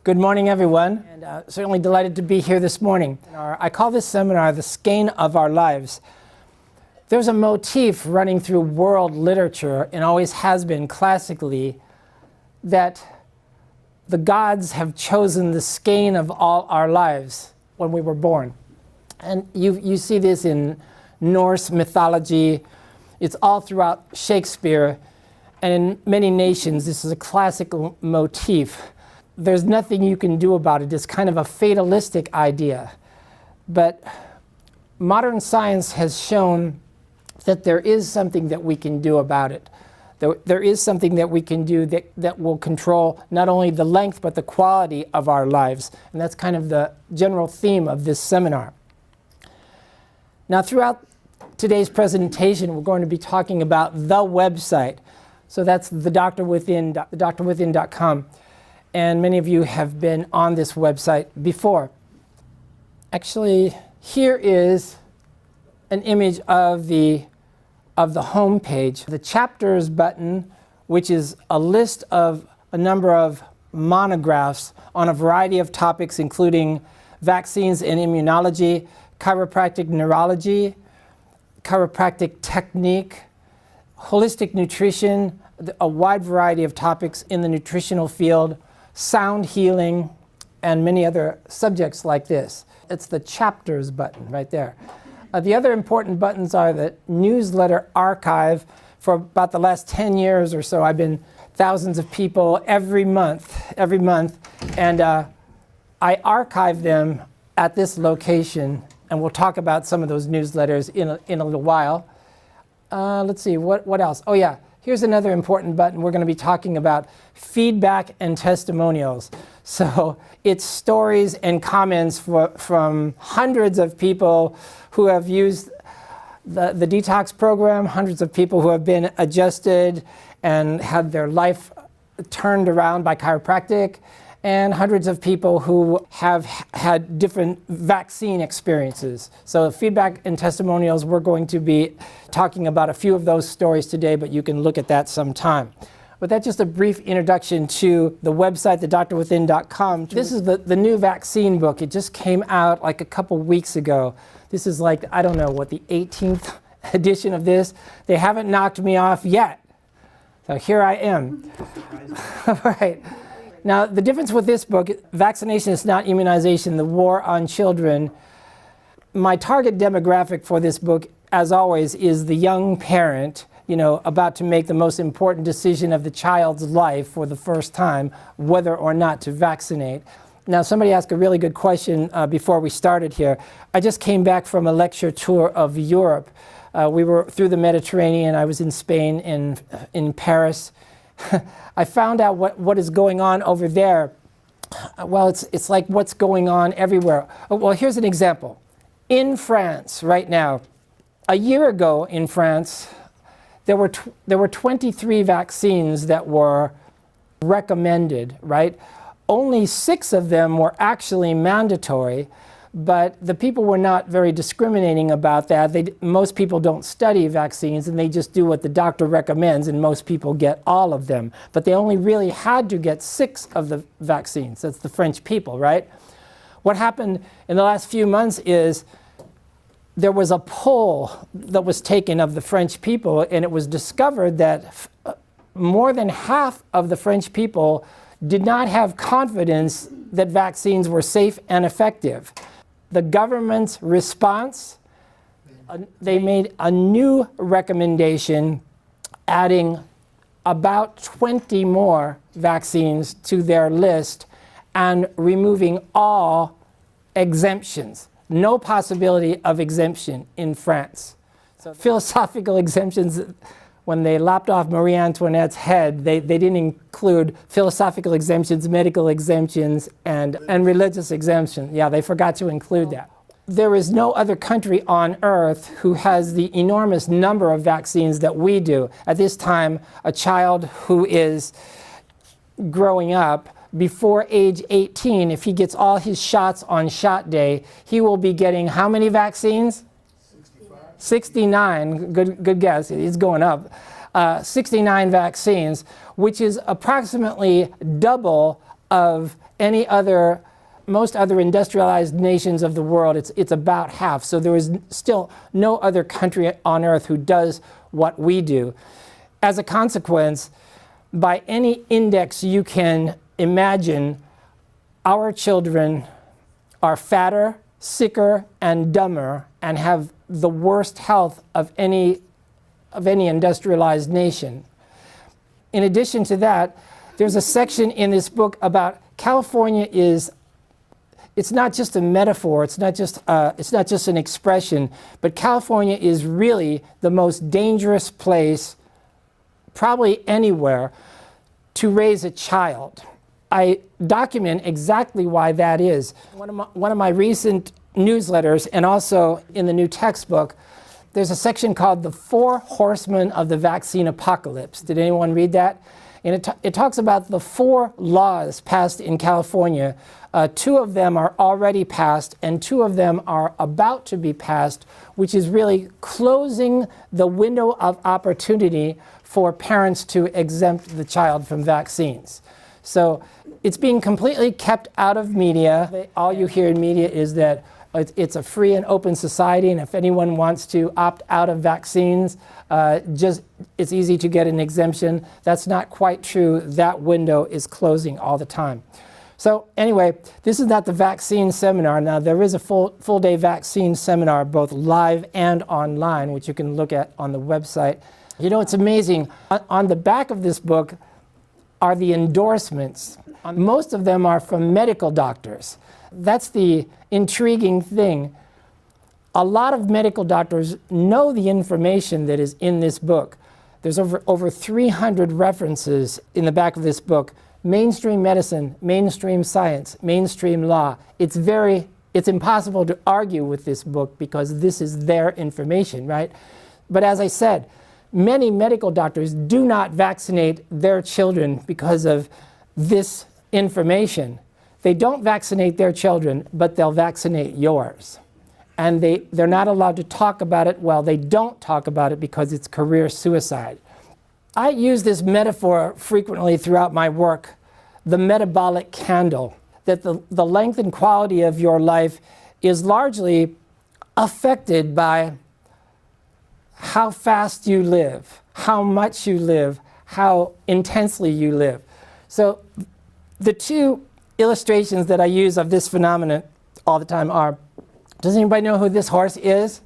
Good morning, everyone, and certainly delighted to be here this morning. I call this seminar The Skein of Our Lives. There's a motif running through world literature, and always has been classically, that the gods have chosen the skein of all our lives when we were born. And you see this in Norse mythology. It's all throughout Shakespeare, and in many nations this is a classical motif. There's nothing you can do about it. It's kind of a fatalistic idea. But modern science has shown that there is something that we can do about it. There is something that we can do that will control not only the length but the quality of our lives. And that's kind of the general theme of this seminar. Now, throughout today's presentation, we're going to be talking about the website. So that's thedoctorwithin.com. And many of you have been on this website before. Actually, here is an image of the home page. The chapters button, which is a list of a number of monographs on a variety of topics, including vaccines and immunology, chiropractic neurology, chiropractic technique, holistic nutrition, a wide variety of topics in the nutritional field, sound healing, and many other subjects like this. It's the chapters button right there. The other important buttons are the newsletter archive. For about the last 10 years or so, I've been thousands of people every month, and I archive them at this location, and we'll talk about some of those newsletters in a little while. Let's see, what else? Oh yeah, here's another important button. We're going to be talking about feedback and testimonials. So it's stories and comments from hundreds of people who have used the Detox program, hundreds of people who have been adjusted and had their life turned around by chiropractic, and hundreds of people who have had different vaccine experiences. So feedback and testimonials, we're going to be talking about a few of those stories today, but you can look at that sometime. But that's just a brief introduction to the website, thedoctorwithin.com. This is the new vaccine book. It just came out like a couple weeks ago. This is like, I don't know, what, the 18th edition of this? They haven't knocked me off yet. So here I am. All right. Now, the difference with this book, Vaccination is Not Immunization, The War on Children. My target demographic for this book, as always, is the young parent, about to make the most important decision of the child's life for the first time, whether or not to vaccinate. Now, somebody asked a really good question before we started here. I just came back from a lecture tour of Europe. We were through the Mediterranean. I was in Spain, in Paris. I found out what is going on over there. Well, it's like what's going on everywhere. Well, here's an example. In France right now, a year ago in France, there were 23 vaccines that were recommended, right? Only 6 of them were actually mandatory, but the people were not very discriminating about that. Most people don't study vaccines, and they just do what the doctor recommends, and most people get all of them. But they only really had to get 6 of the vaccines. That's the French people, right? What happened in the last few months is there was a poll that was taken of the French people, and it was discovered that more than half of the French people did not have confidence that vaccines were safe and effective. The government's response, they made a new recommendation adding about 20 more vaccines to their list and removing all exemptions. No possibility of exemption in France. So philosophical exemptions, when they lopped off Marie Antoinette's head, they didn't include philosophical exemptions, medical exemptions, and religious exemption. Yeah, they forgot to include that. There is no other country on earth who has the enormous number of vaccines that we do. At this time, a child who is growing up before age 18, if he gets all his shots on shot day, he will be getting how many vaccines? 69, good guess, it's going up. 69 vaccines, which is approximately double of most other industrialized nations of the world, it's about half. So there is still no other country on earth who does what we do. As a consequence, by any index you can imagine, our children are fatter, sicker, and dumber, and have the worst health of any industrialized nation. In addition to that, there's a section in this book about California it's not just a metaphor, it's not just an expression, but California is really the most dangerous place, probably anywhere, to raise a child. I document exactly why that is. One of my recent newsletters, and also in the new textbook, there's a section called The Four Horsemen of the Vaccine Apocalypse. Did anyone read that? And it talks about the 4 laws passed in California. 2 of them are already passed, and 2 of them are about to be passed, which is really closing the window of opportunity for parents to exempt the child from vaccines. So it's being completely kept out of media. All you hear in media is that it's a free and open society, and if anyone wants to opt out of vaccines, it's easy to get an exemption. That's not quite true. That window is closing all the time. So anyway, this is not the vaccine seminar. Now, there is a full-day vaccine seminar, both live and online, which you can look at on the website. You know, it's amazing. On the back of this book are the endorsements. Most of them are from medical doctors. That's the intriguing thing. A lot of medical doctors know the information that is in this book. There's over 300 references in the back of this book. Mainstream medicine, mainstream science, mainstream law. It's impossible to argue with this book because this is their information, right? But as I said, many medical doctors do not vaccinate their children because of this information. They don't vaccinate their children, but they'll vaccinate yours. And they're not allowed to talk about it. Well, they don't talk about it because it's career suicide. I use this metaphor frequently throughout my work, the metabolic candle, that the length and quality of your life is largely affected by how fast you live, how much you live, how intensely you live. So the 2 illustrations that I use of this phenomenon all the time are, does anybody know who this horse is?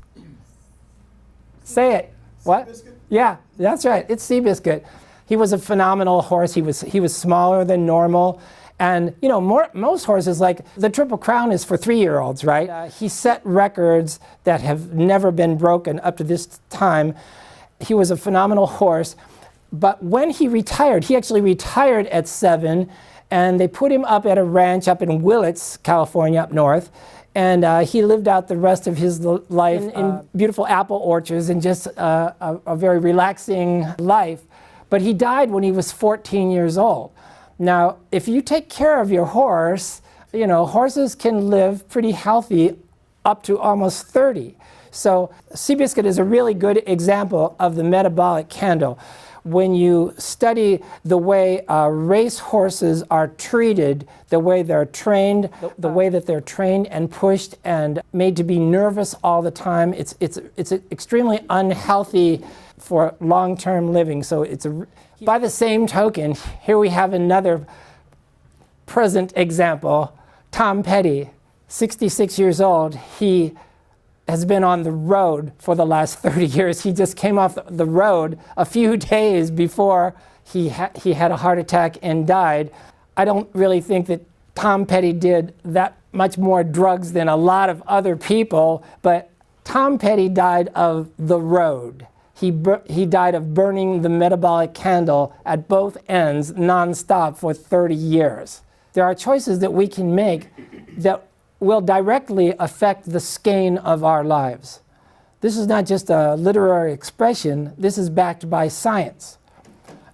Say it. What? Seabiscuit? Yeah, that's right. It's Seabiscuit. He was a phenomenal horse. He was smaller than normal. And you know, most horses, like the Triple Crown, is for 3-year-olds, right? He set records that have never been broken up to this time. He was a phenomenal horse. But when he retired, he actually retired at 7, and they put him up at a ranch up in Willits, California, up north. And he lived out the rest of his life in beautiful apple orchards and just a very relaxing life. But he died when he was 14 years old. Now, if you take care of your horse, you know, horses can live pretty healthy up to almost 30. So Seabiscuit is a really good example of the metabolic candle. When you study the way race horses are treated, the way they're trained, the way that they're trained and pushed and made to be nervous all the time, it's extremely unhealthy for long-term living. So by the same token, here we have another present example. Tom Petty, 66 years old. He has been on the road for the last 30 years. He just came off the road a few days before he had a heart attack and died. I don't really think that Tom Petty did that much more drugs than a lot of other people, but Tom Petty died of the road. He died of burning the metabolic candle at both ends nonstop for 30 years. There are choices that we can make that will directly affect the skein of our lives. This is not just a literary expression, this is backed by science.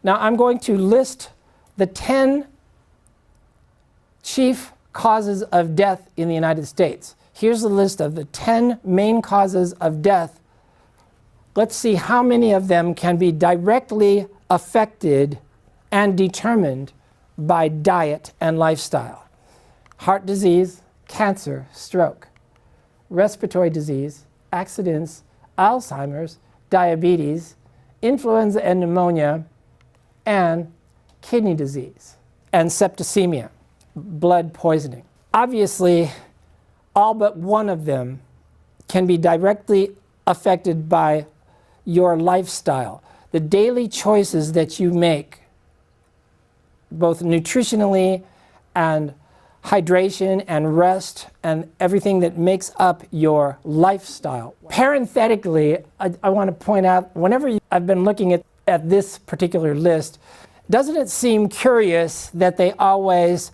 Now I'm going to list the 10 chief causes of death in the United States. Here's the list of the 10 main causes of death. Let's see how many of them can be directly affected and determined by diet and lifestyle. heart disease, cancer, stroke, respiratory disease, accidents, Alzheimer's, diabetes, influenza and pneumonia, and kidney disease, and septicemia, blood poisoning. Obviously, all but one of them can be directly affected by your lifestyle, the daily choices that you make, both nutritionally and hydration and rest and everything that makes up your lifestyle. Parenthetically, I want to point out, whenever I've been looking at this particular list, doesn't it seem curious that they always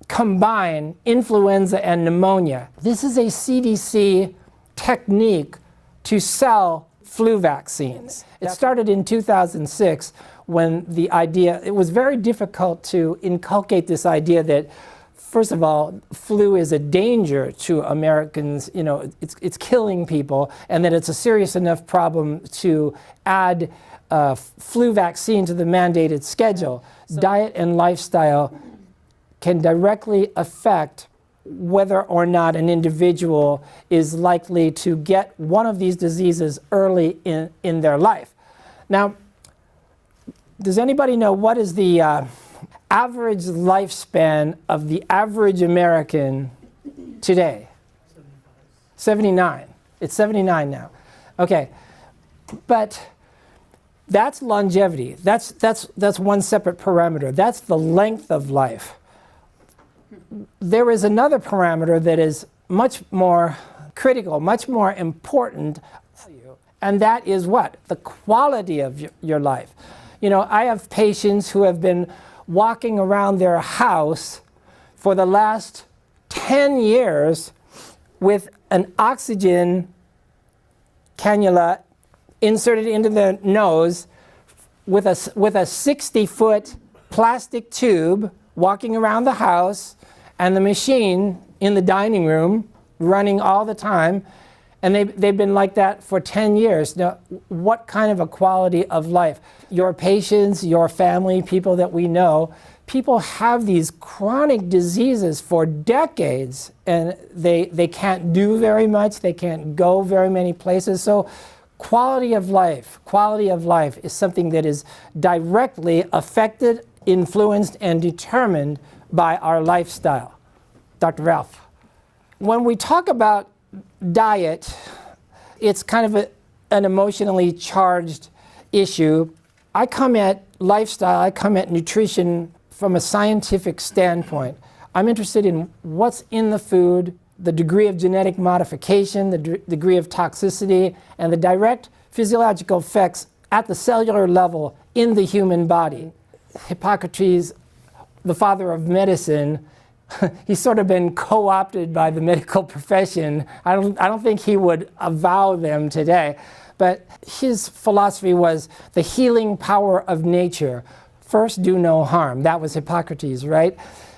combine influenza and pneumonia? This is a CDC technique to sell flu vaccines. It started in 2006 when it was very difficult to inculcate this idea that, first of all, flu is a danger to Americans, it's killing people, and that it's a serious enough problem to add flu vaccine to the mandated schedule. Diet and lifestyle can directly affect whether or not an individual is likely to get one of these diseases early in their life. Now, does anybody know what is the average lifespan of the average American today? 79. It's 79 now. Okay, but that's longevity. That's one separate parameter. That's the length of life. There is another parameter that is much more critical, much more important, and that is what? The quality of your life. I have patients who have been walking around their house for the last 10 years with an oxygen cannula inserted into their nose with a 60-foot plastic tube, walking around the house, and the machine in the dining room running all the time, and they've been like that for 10 years. Now, what kind of a quality of life? Your patients, your family, people that we know, people have these chronic diseases for decades, and they can't do very much, they can't go very many places. So quality of life is something that is directly affected, influenced, and determined by our lifestyle. Dr. Ralph. When we talk about diet, it's kind of an emotionally charged issue. I come at lifestyle, I come at nutrition from a scientific standpoint. I'm interested in what's in the food, the degree of genetic modification, the degree of toxicity, and the direct physiological effects at the cellular level in the human body. Hippocrates, the father of medicine, he's sort of been co-opted by the medical profession. I don't think he would avow them today, but his philosophy was the healing power of nature. First, do no harm. That was Hippocrates, right?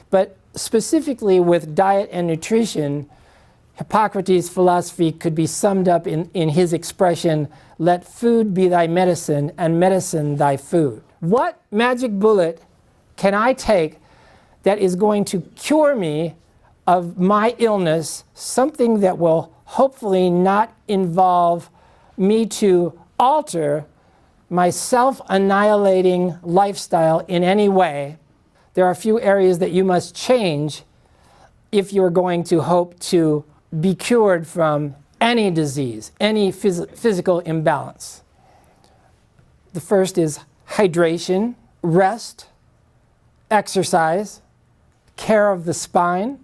But specifically with diet and nutrition, Hippocrates' philosophy could be summed up in his expression, let food be thy medicine and medicine thy food. What magic bullet can I take that is going to cure me of my illness, something that will hopefully not involve me to alter my self-annihilating lifestyle in any way? There are a few areas that you must change if you're going to hope to be cured from any disease, any physical imbalance. The first is hydration, rest, exercise, care of the spine,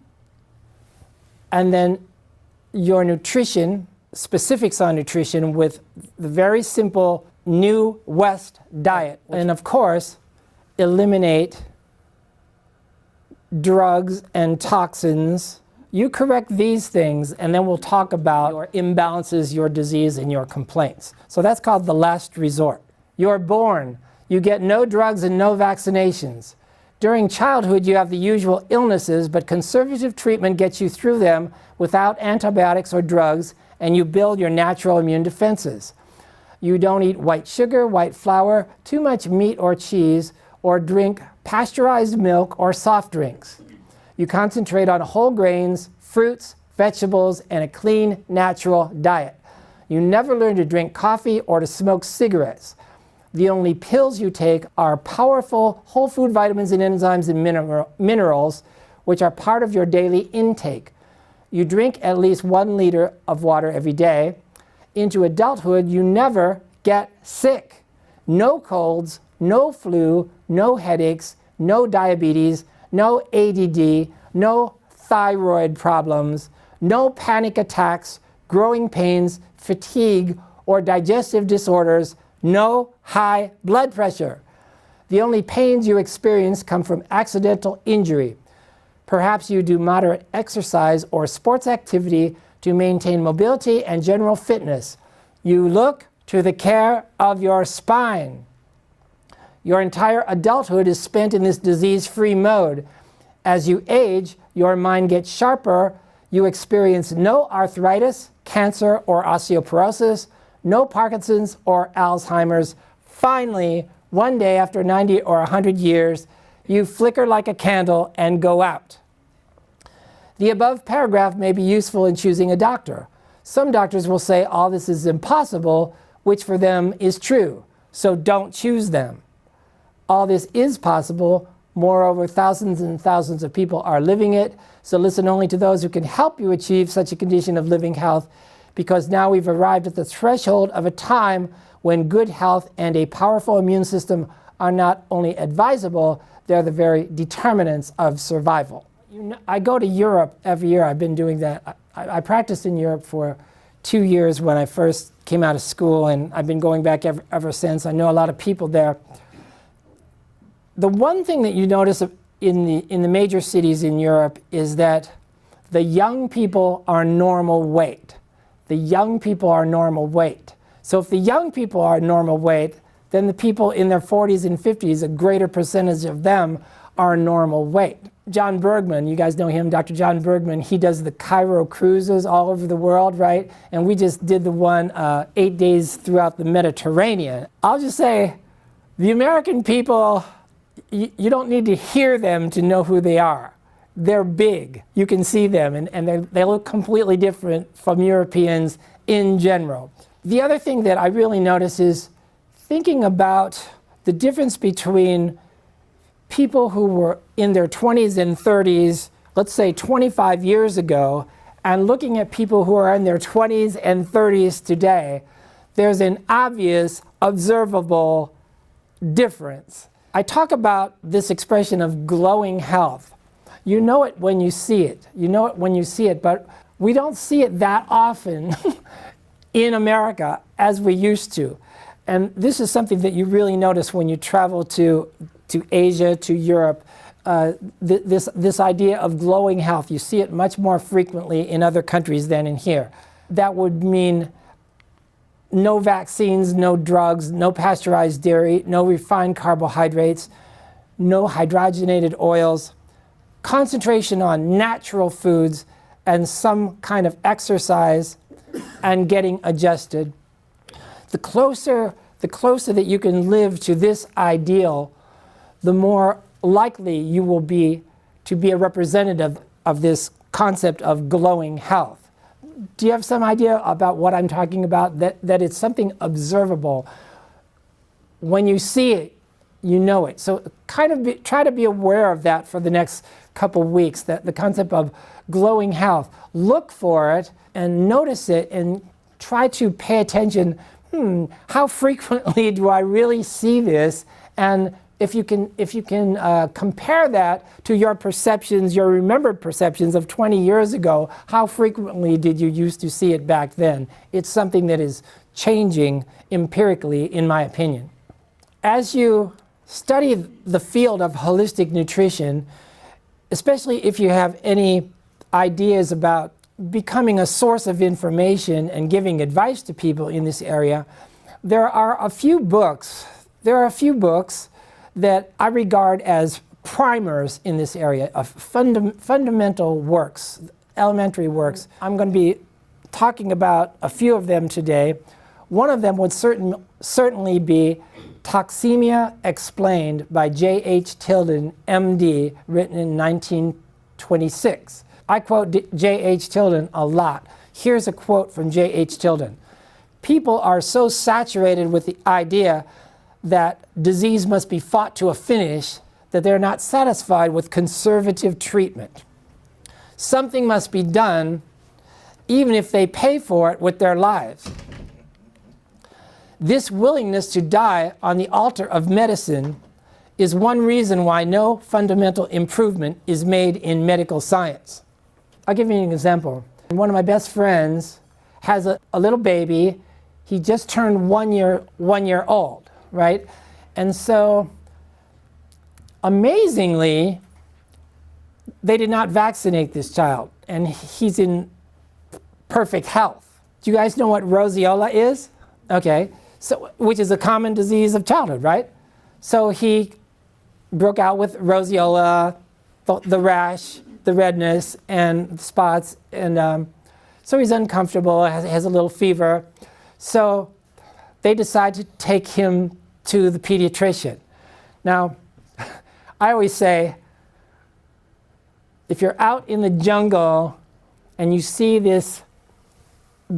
and then your nutrition, specifics on nutrition with the very simple New West diet. And of course, eliminate drugs and toxins. You correct these things, and then we'll talk about your imbalances, your disease, and your complaints. So that's called the last resort. You're born, you get no drugs and no vaccinations. During childhood, you have the usual illnesses, but conservative treatment gets you through them without antibiotics or drugs, and you build your natural immune defenses. You don't eat white sugar, white flour, too much meat or cheese, or drink pasteurized milk or soft drinks. You concentrate on whole grains, fruits, vegetables, and a clean, natural diet. You never learn to drink coffee or to smoke cigarettes. The only pills you take are powerful whole food vitamins and enzymes and minerals, which are part of your daily intake. You drink at least 1 liter of water every day. Into adulthood, you never get sick. No colds, no flu, no headaches, no diabetes, no ADD, no thyroid problems, no panic attacks, growing pains, fatigue, or digestive disorders, no high blood pressure. The only pains you experience come from accidental injury. Perhaps you do moderate exercise or sports activity to maintain mobility and general fitness. You look to the care of your spine. Your entire adulthood is spent in this disease-free mode. As you age, your mind gets sharper. You experience no arthritis, cancer, or osteoporosis, no Parkinson's or Alzheimer's. Finally, one day after 90 or 100 years, you flicker like a candle and go out. The above paragraph may be useful in choosing a doctor. Some doctors will say all this is impossible, which for them is true, so don't choose them. All this is possible. Moreover, thousands and thousands of people are living it, so listen only to those who can help you achieve such a condition of living health, because now we've arrived at the threshold of a time when good health and a powerful immune system are not only advisable, they're the very determinants of survival. I go to Europe every year. I've been doing that. I practiced in Europe for 2 years when I first came out of school, and I've been going back ever since. I know a lot of people there. The one thing that you notice in the major cities in Europe is that the young people are normal weight. The young people are normal weight. So if the young people are normal weight, then the people in their 40s and 50s, a greater percentage of them are normal weight. John Bergman, you guys know him, Dr. John Bergman, he does the Cairo cruises all over the world, right? And we just did the one 8 days throughout the Mediterranean. I'll just say, the American people, you don't need to hear them to know who they are. They're big. You can see them, and they look completely different from Europeans in general. The other thing that I really notice is thinking about the difference between people who were in their 20s and 30s, let's say 25 years ago, and looking at people who are in their 20s and 30s today. There's an obvious, observable difference. I talk about this expression of glowing health. You know it when you see it. You know it when you see it, but we don't see it that often in America as we used to. And this is something that you really notice when you travel to Asia, to Europe. This idea of glowing health, you see it much more frequently in other countries than in here. That would mean no vaccines, no drugs, no pasteurized dairy, no refined carbohydrates, no hydrogenated oils, concentration on natural foods, and some kind of exercise and getting adjusted. The closer that you can live to this ideal, the more likely you will be to be a representative of this concept of glowing health. Do you have some idea about what I'm talking about? That it's something observable. When you see it, you know it. So try to be aware of that for the next couple weeks, that the concept of glowing health. Look for it and notice it and try to pay attention. How frequently do I really see this? And if you can compare that to your perceptions, your remembered perceptions of 20 years ago, how frequently did you used to see it back then? It's something that is changing empirically, in my opinion. As you study the field of holistic nutrition, especially if you have any ideas about becoming a source of information and giving advice to people in this area, there are a few books that I regard as primers in this area of fundamental works, elementary works. I'm going to be talking about a few of them today. One of them would certainly be Toxemia Explained by J.H. Tilden, M.D., written in 26. I quote J.H. Tilden a lot. Here's a quote from J.H. Tilden. People are so saturated with the idea that disease must be fought to a finish that they're not satisfied with conservative treatment. Something must be done, even if they pay for it with their lives. This willingness to die on the altar of medicine is one reason why no fundamental improvement is made in medical science. I'll give you an example. One of my best friends has a little baby. He just turned one year old, right? And so, amazingly, they did not vaccinate this child, and he's in perfect health. Do you guys know what roseola is? Okay, so which is a common disease of childhood, right? So he broke out with roseola, the rash, the redness, and spots, and so he's uncomfortable, has a little fever. So they decide to take him to the pediatrician. Now, I always say, if you're out in the jungle and you see this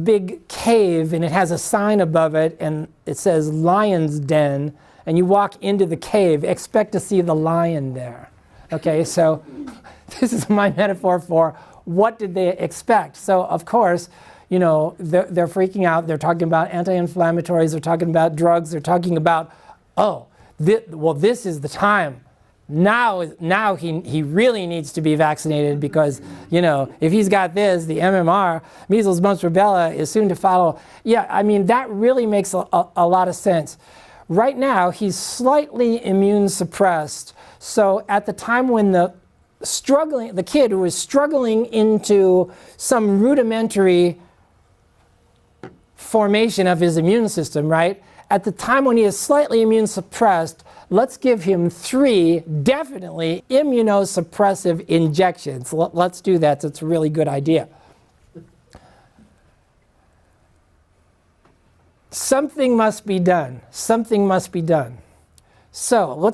big cave and it has a sign above it and it says lion's den, and you walk into the cave, expect to see the lion there. Okay, so this is my metaphor for what did they expect. So of course, you know, they're freaking out. They're talking about anti-inflammatories. They're talking about drugs. They're talking about, oh, this is the time. Now he really needs to be vaccinated because, you know, if he's got this, the MMR, measles, mumps, rubella, is soon to follow. Yeah, I mean, that really makes a lot of sense. Right now, he's slightly immune suppressed. So at the time when the kid who is struggling into some rudimentary formation of his immune system, right? At the time when he is slightly immune suppressed, let's give him 3 definitely immunosuppressive injections. Let's do that. That's a really good idea. Something must be done. Something must be done. So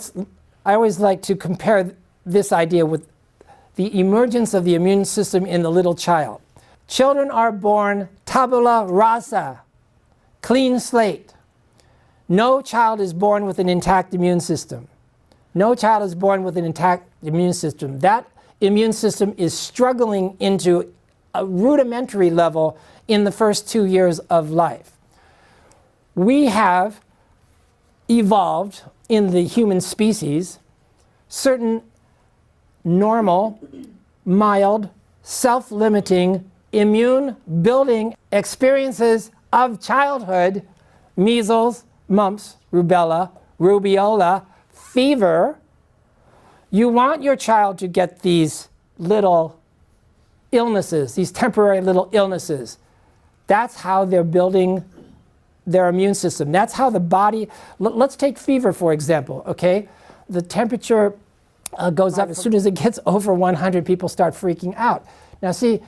I always like to compare this idea with the emergence of the immune system in the little child. Children are born tabula rasa, clean slate. No child is born with an intact immune system. No child is born with an intact immune system. That immune system is struggling into a rudimentary level in the first 2 years of life. We have evolved in the human species certain normal, mild, self-limiting, immune-building experiences of childhood: measles, mumps, rubella, rubeola, fever. You want your child to get these little illnesses, these temporary little illnesses. That's how they're building their immune system. That's how the body, let's take fever for example, okay? The temperature goes up as soon as it gets over 100, people start freaking out. Now see,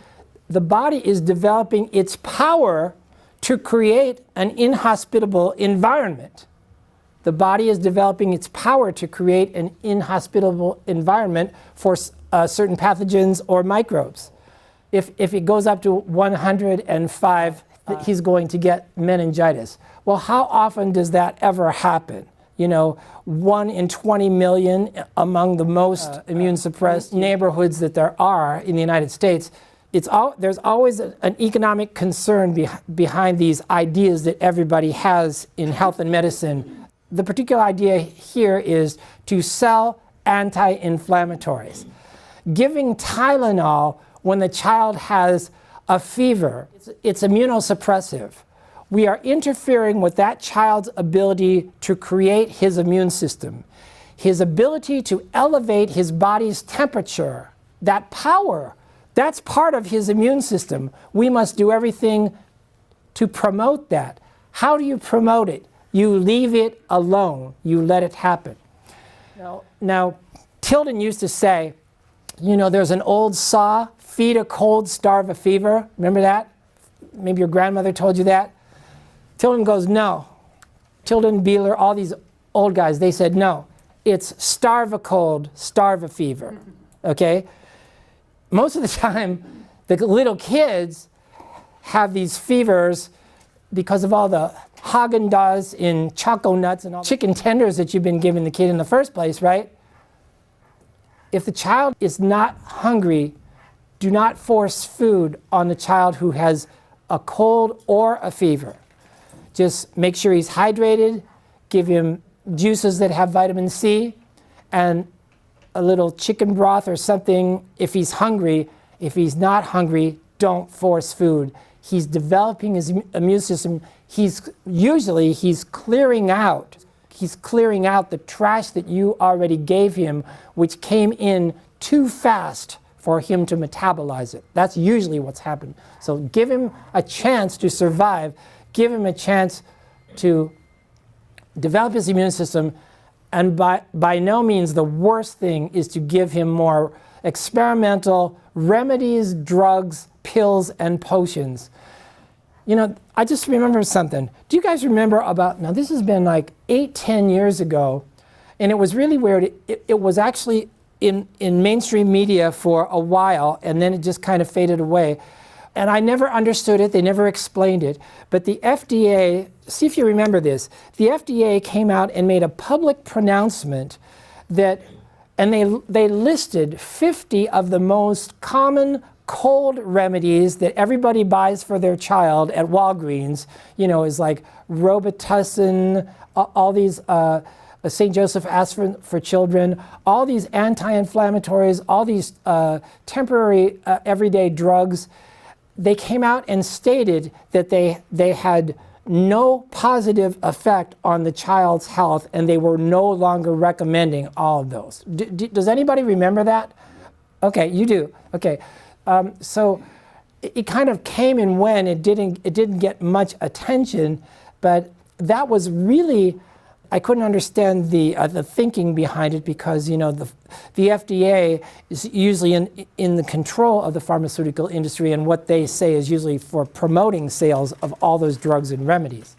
the body is developing its power to create an inhospitable environment. The body is developing its power to create an inhospitable environment for certain pathogens or microbes. If it goes up to 105, he's going to get meningitis. Well, how often does that ever happen? You know, 1 in 20 million among the most immune suppressed neighborhoods that there are in the United States. There's always an economic concern behind these ideas that everybody has in health and medicine. The particular idea here is to sell anti-inflammatories. Giving Tylenol when the child has a fever, it's immunosuppressive. We are interfering with that child's ability to create his immune system, his ability to elevate his body's temperature, that power. That's part of his immune system. We must do everything to promote that. How do you promote it? You leave it alone. You let it happen. Now, Tilden used to say, you know, there's an old saw, feed a cold, starve a fever. Remember that? Maybe your grandmother told you that. Tilden goes, no. Tilden, Beeler, all these old guys, they said, no. It's starve a cold, starve a fever. Okay? most of the time, the little kids have these fevers because of all the Haagen-Dazs in Choco Nuts and all the chicken tenders that you've been giving the kid in the first place, right? If the child is not hungry, do not force food on the child who has a cold or a fever. Just make sure he's hydrated, give him juices that have vitamin C, and a little chicken broth or something if he's hungry. If he's not hungry, don't force food. He's developing his immune system. He's clearing out the trash that you already gave him, which came in too fast for him to metabolize it. That's usually what's happened. So give him a chance to survive. Give him a chance to develop his immune system. And by no means the worst thing is to give him more experimental remedies, drugs, pills, and potions. You know, I just remember something. Do you guys remember now this has been like 8-10 years ago, and it was really weird. It was actually in mainstream media for a while, and then it just kind of faded away. And I never understood it. They never explained it. But the FDA, see if you remember this, the FDA came out and made a public pronouncement that, and they listed 50 of the most common cold remedies that everybody buys for their child at Walgreens, you know, is like Robitussin, all these St. Joseph aspirin for children, all these anti-inflammatories, all these temporary everyday drugs. They came out and stated that they had no positive effect on the child's health, and they were no longer recommending all of those. Does anybody remember that? Okay, you do. Okay, so it kind of came and went. It didn't get much attention, but that was really, I couldn't understand the thinking behind it, because you know the FDA is usually in the control of the pharmaceutical industry, and what they say is usually for promoting sales of all those drugs and remedies.